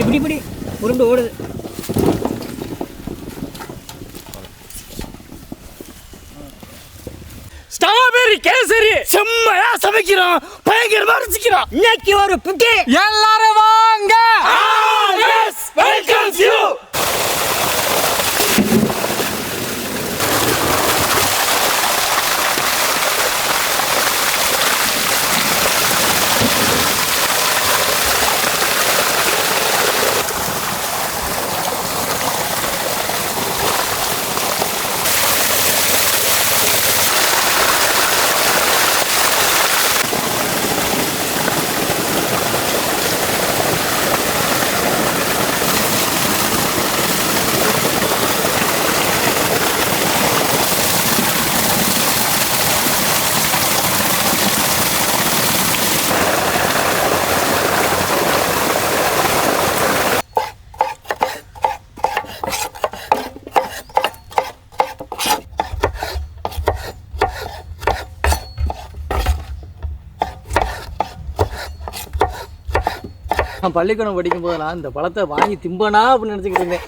இப்படி உருண்டு ஓடுது. ஸ்ட்ராபெரி கேசரி செம்மையா சமைக்கிறோம், பயங்கரமா ரசிக்கிறோம். இன்னைக்கு ஒரு புட்டி. எல்லாரும் வாங்க. Welcome you. நான் பள்ளிக்கூடம் படிக்கும் போதெல்லாம் இந்த பழத்தை வாங்கி திம்பனா அப்படின்னு நினச்சிக்கிட்டு இருந்தேன்.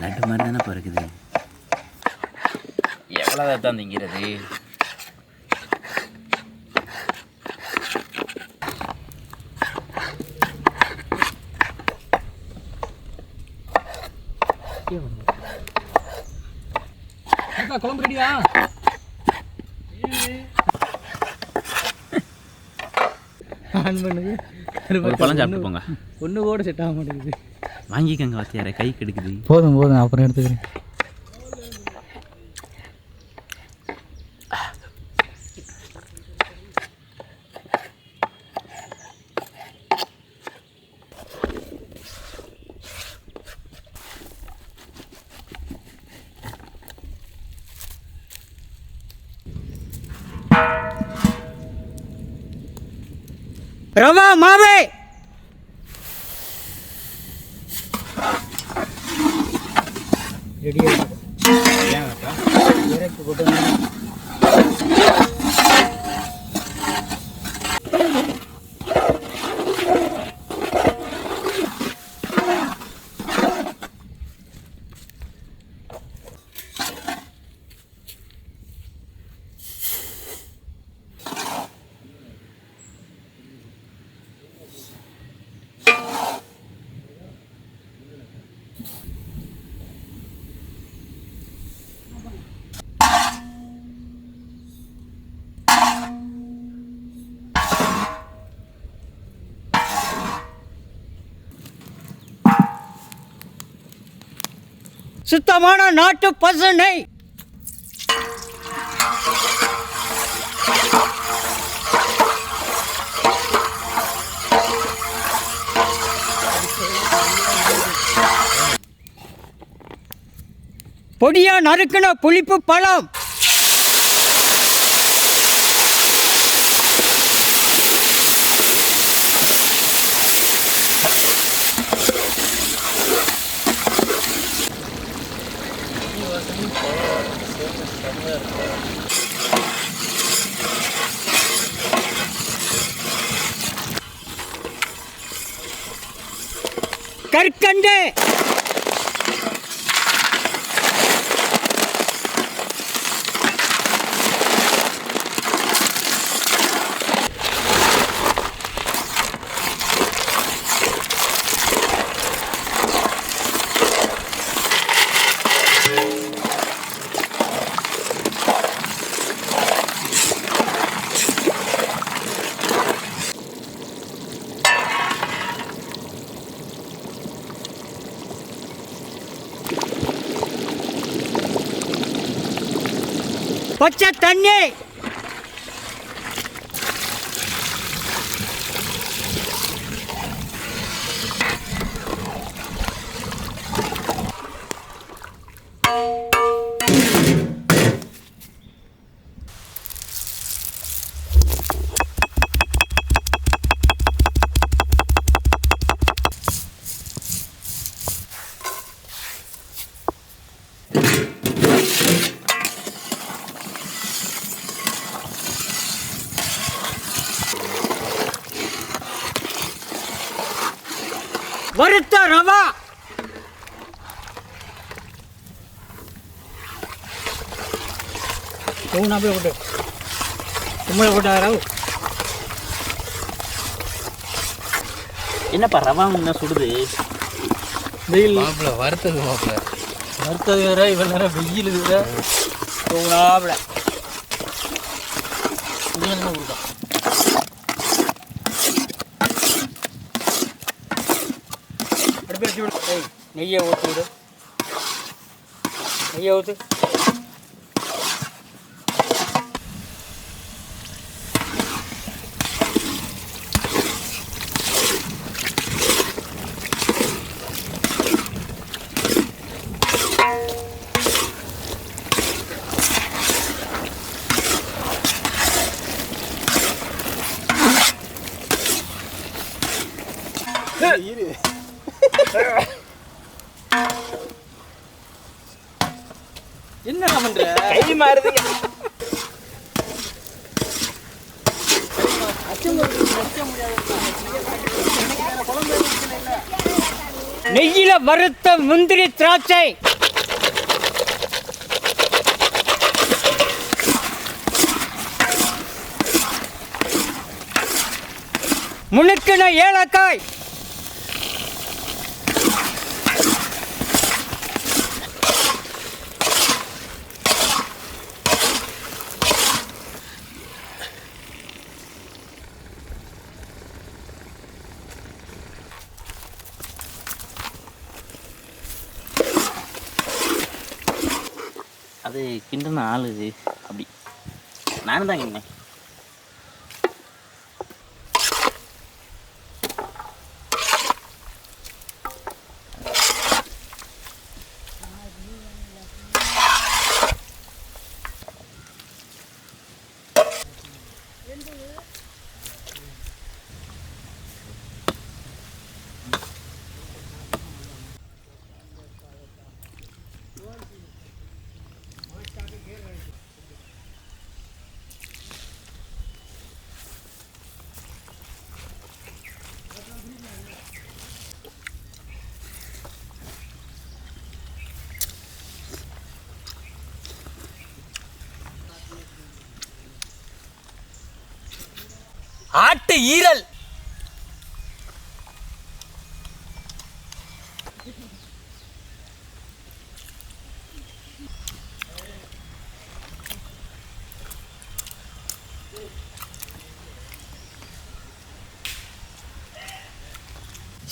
லட்டு மாதிரி தானே பிறக்குது. எவ்வளோ தான் திங்கிறது? குழம்பு ரெடியா? ஒரு பழம் சாப்பிட்டு போங்க. ஒன்று கூட செட் ஆக மாட்டேங்குது. வாங்கிக்கங்க வாத்தியார, கை கெடுக்குது. போதும் அப்புறம் எடுத்துக்கிறேன். ரவா மாவே ரெடியா இறக்கி போட்டு சுத்தமான நாட்டு பசு நெய். பொடியா நறுக்கின புளிப்பு பழம். கற்கண்டு. பச்சை தண்ணி. வறுத்த ரவா, அப்படியே போட்டு உண்மையில போட்டாரா? என்னப்பா ரவா முன்ன சுடுது? வெயில் மாப்பிள்ள வறுத்தது மாப்பிள்ள. வறுத்தது வேற, இவ்வளோ நேரம் வெயில் வேற. போகலாப்ல கொடுக்கும். அடுப்பு வச்சு விடு. நெய்யை ஊற்றி விடு. நெய்யை ஊற்று. என்ன பண்ற? கை மாறுதுங்க. நெய்யில வறுத்த முந்திரி திராட்சை, முழுக்கின ஏலக்காய், அது கிண்டுன ஆள் இது. அப்படி நானும் தான் கிண்டேன். ஆட்டு ஈரல்,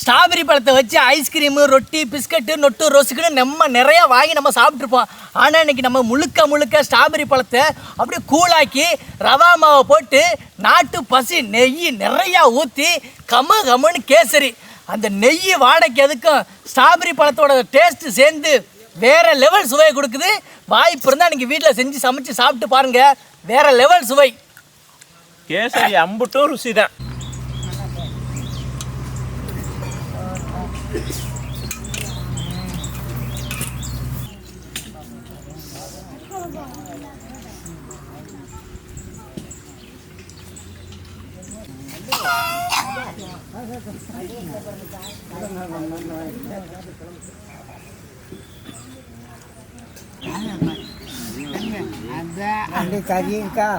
ஸ்ட்ராபெரி பழத்தை வச்சு ஐஸ்கிரீமு, ரொட்டி, பிஸ்கட்டு, நொட்டு, ரோஸுக்குன்னு நம்ம நிறையா வாங்கி நம்ம சாப்பிட்ருப்போம். ஆனால் இன்றைக்கி நம்ம முழுக்க ஸ்ட்ராபெரி பழத்தை அப்படியே கூழாக்கி ரவா மாவை போட்டு நாட்டு பசி நெய் நிறையா ஊற்றி கம்மன்னு கேசரி, அந்த நெய் வாடைக்கு அதுக்கும் ஸ்ட்ராபெரி பழத்தோட டேஸ்ட்டு சேர்ந்து வேறு லெவல் சுவையை கொடுக்குது. வாய்ப்பு இருந்தால் நீங்கள் வீட்டில் செஞ்சு சமைச்சு சாப்பிட்டு பாருங்கள், வேறு லெவல் சுவை. கேசரி அம்புட்டும் ருசி தான். அந்த கறி இருக்கா?